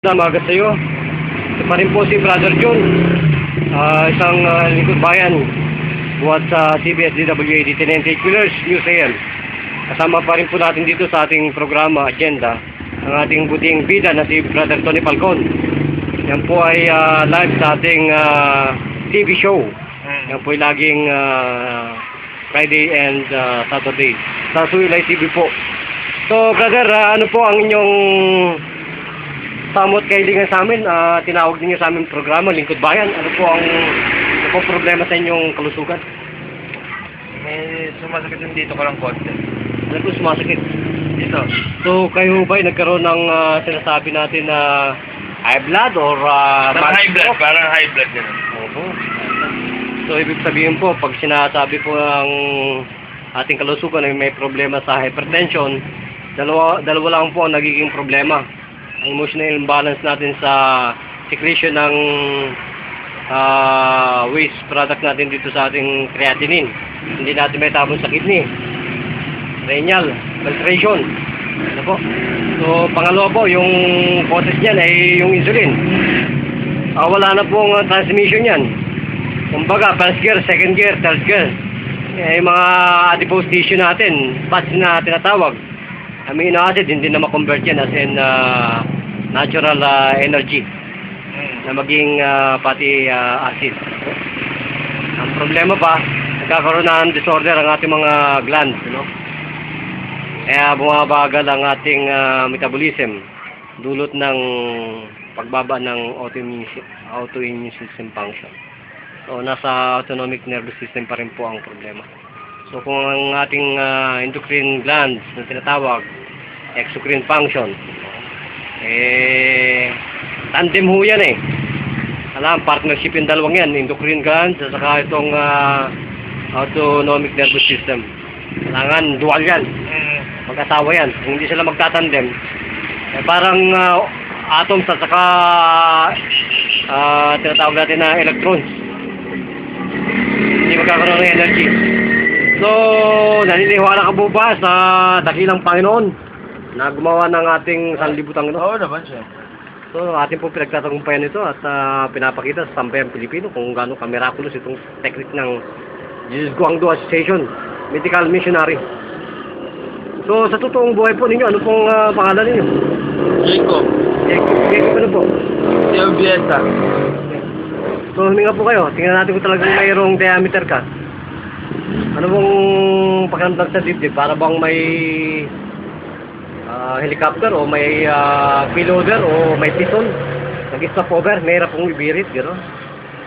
Umaga sa iyo. Ito pa rin po si Brother John, isang lingkod bayan buhat sa CBS DWAD 1098 Wheelers News AM. Kasama pa rin po natin dito sa ating programa, agenda, ang ating buting bida na si Brother Tony Falcon. Yan po ay live sa ating TV show. Yan po ay laging Friday and Saturday sa Suilay TV po. So brother, ano po ang inyong samot kailangan sa amin? Tinawag niyo sa aming programa, Lingkod Bayan. Ano po problema sa inyong kalusugan? Sumasakit yung dito ko lang konti. Ano po sumasakit? Dito. So kayo ba ay nagkaroon ng sinasabi natin na high blood or Parang high blood, parang high blood gano'n. Opo. So ibig sabihin po, pag sinasabi po ang ating kalusugan ay may problema sa hypertension, dalawa lang po ang nagiging problema. Ang emotional imbalance natin sa secretion ng waste product natin dito sa ating creatinine. Hindi natin may tapon sa kidney, renal, filtration. Ano po? So pangalawa po, yung process niyan ay yung insulin. Wala na pong transmission yan. Kumbaga, first gear, second gear, third gear. Yung mga adipose tissue natin, fats na tinatawag, amino acid, hindi na ma-convert yan as in natural energy na maging fatty acid. Ang problema pa, nagkakaroon ng disorder ang ating mga glands, no? Kaya bumabagal ang ating metabolism, dulot ng pagbaba ng autoimmune system function. So nasa autonomic nervous system pa rin po ang problema. So kung ang ating endocrine glands na tinatawag exocrine function, tandem ho yan alam, partnership yung dalawang yan, endocrine glands at saka itong autonomic nervous system. Kailangan dual yan, mag-asawa yan. Kung hindi sila magtatandem, parang atoms at saka tinatawag natin na electrons, hindi magkakaroon ng energy. So naniniwala ka po ba sa dakilang Panginoon na gumawa ng ating sanlibutan ito? Oo naman siya. So ating po pinagtatagumpayan ito at pinapakita sa sambayang Pilipino kung gaano ka-miraculous itong technique ng Jesus Guangdo Association Medical Missionary. So sa totoong buhay po ninyo, ano pong pangalan ninyo? Jacob ano po? Teo Bieta. So huminga po kayo, tingnan natin kung talagang mayroong diameter ka. Ano pong pakiramdam sa dibdib? Para bang may helicopter o may payloader o may piston? Nag-stop over, may hirap pong ibirit, gano'n?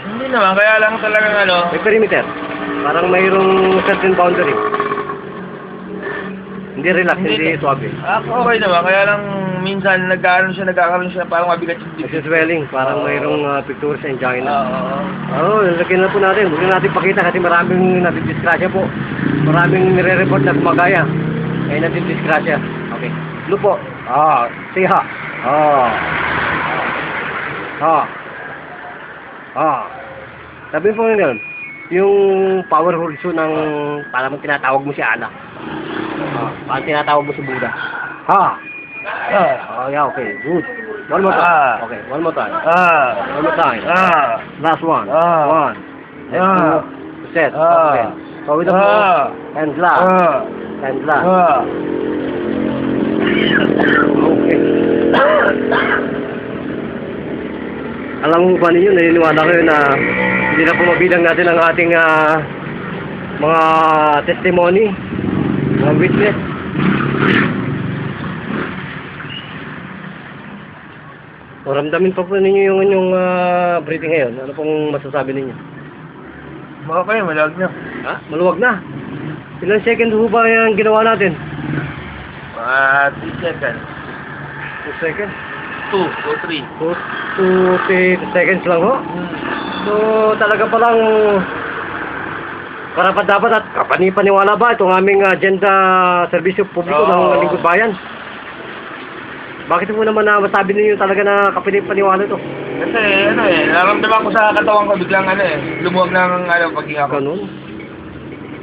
Hindi naman, kaya lang talagang May perimeter. Parang mayroong certain boundary. Hindi relax, hindi suabe. Okay naman, kaya lang minsan nagkakaroon siya parang mabigat yung dibdib. Swelling, parang mayroong pictures sa angina. Oo. Lagyan na po natin. Huwag na natin pakita kasi maraming natidisgrasya po. Maraming nire-report na gumagaya. Ay natidisgrasya. Okay. Ano po? Say ha. Sabi po nyo yung power horizon ng parang tinatawag mo si Allah. Parang tinatawag mo si Buddha. Yeah, okay. Good. One more time. Okay, one more time. One more time. Last one. One. Let's do set. Okay. So with the flow. And last. And last. Okay. Alam mo ba ninyo, naniniwala kayo na hindi na po mabilang natin ang ating mga testimony, mga witness. So, ramdamin pa po ninyo yung inyong breathing ngayon. Ano pong masasabi ninyo? Baka kayo, malag na. Maluwag na. Ilang second ho ba yung ginawa natin? 3 seconds. 2 seconds? 2 o 3. 2 seconds lang ho? So, talaga palang karapat-dapat at kapani-paniwala ba itong aming agenda serbisyo publiko ng Lingkod Bayan? Bakit mo naman masabi ninyo talaga na kapani-paniwala ito? Kasi nararamdaman ko sa katawan ko biglang lumuwag ng paghinga ko. Ganun.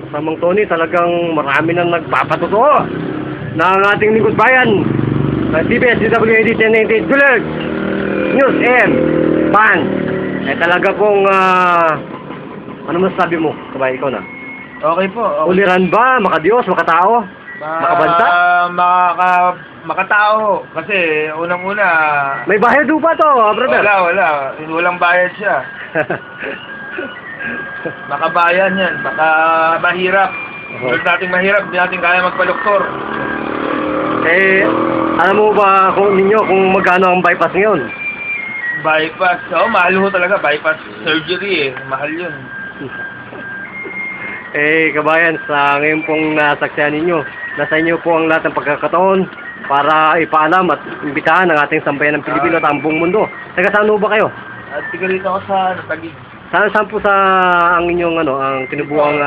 Kasamang Tony, talagang marami nang nagpapatotoo na ang ating Lingkod Bayan. CBS DWAD 1098 Wheelers News AM fan. Eh talaga pong ano masasabi mo? Kabay, ikaw na. Okay po. Okay. Uliran ba? Makadiyos? Makatao? Makabansa? Makatao. Kasi unang-una, May bayad pa to, brother. wala. Walang bayad siya. Makabayan yan. Baka mahirap. Tulad nating mahirap, hindi natin kaya magpa-doktor. Eh, alam mo ba kung magkano ang bypass ngayon? Bypass. Mahal ho talaga. Bypass surgery eh. Mahal yun. Eh, kabayan, sa ngayon pong nasaksihan ninyo, nasa inyo po ang lahat ng pagkakataon para ipaalam at imbitahan ang ating sambayan ng Pilipino at ang buong mundo. Taga saan ho ba kayo? At tigalito ako sa Taguig. Saan po sa ang inyong ang tinubuang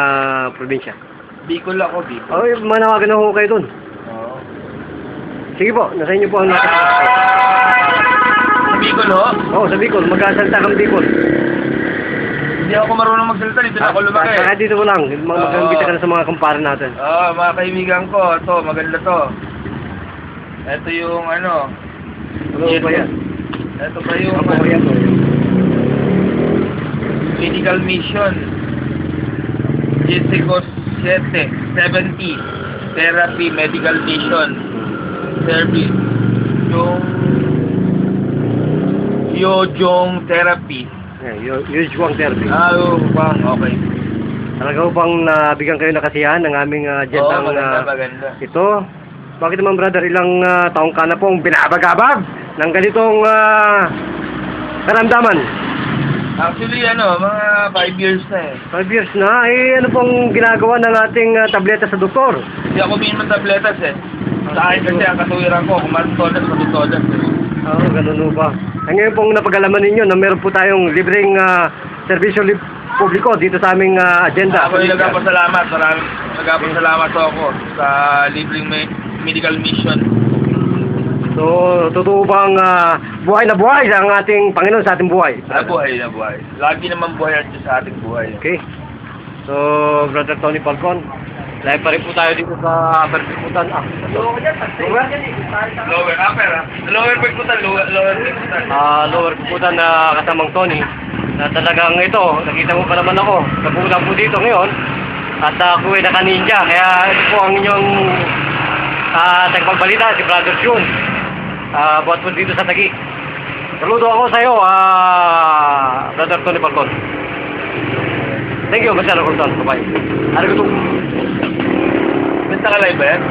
probinsya? Bicol ako, Bicol. Oh, manawagan na ho kayo dun. Oo. Sige po, nasa inyo po ang lahat. Sa Bicol ho? Oo, sa Bicol. Magkasalta kang Bicol. Hindi ako marunong magsalita. Dito na ako lumaki. Kahit dito ko lang. Mag-imbita ka na sa mga kumpara natin. Mga kaibigan ko. Ito, maganda to. Ito yung ano. Ano ba yan? Ito ba yung Ano ba yan? medical mission. Jessico 70 therapy medical mission service. Yung Yojong therapy. Usual therapy. Bang, okay. Talaga ho bang nabigyan kayo ng kasiyahan ng aming agendang maganda. ito? Bakit naman brother, ilang taong ka na pong binabagabag ng ganitong karamdaman? Actually, mga 5 years na eh. 5 years na? Eh, ano pong ginagawa ng ating tableta sa doktor? Hindi ako minimum tabletas eh. Sa akin kasi ang katuwiran ko, kung marutolas, matutolas eh. Oo, ganun ho ba? Ang ngayon pong napagalaman ninyo na meron po tayong libreng serbisyo publiko dito sa aming agenda. Ako yung nagpapasalamat. Maraming nagpapasalamat ako sa libreng medical mission. So, totoo bang buhay na buhay ang ating Panginoon sa ating buhay? Buhay. Lagi naman buhay at sa ating buhay. Okay. So, Brother Tony Falcon, live pa rin po tayo dito sa Perpikutan. Lower, upper ah. Lower Perpikutan, lower Perpikutan. Lower Perpikutan na kasamang Tony. Na talagang ito, nakita mo pa naman ako. Nabulang po dito ngayon. At ako ay naka-ninja. Kaya ito po ang inyong tagapagbalita, si Brother June. Buhat po dito sa Taguig. Saludo ako sa iyo, Brother Tony Falcon. Thank you, Mr. Falcon. Bye-bye. Arigato. Basta ka live ba yan?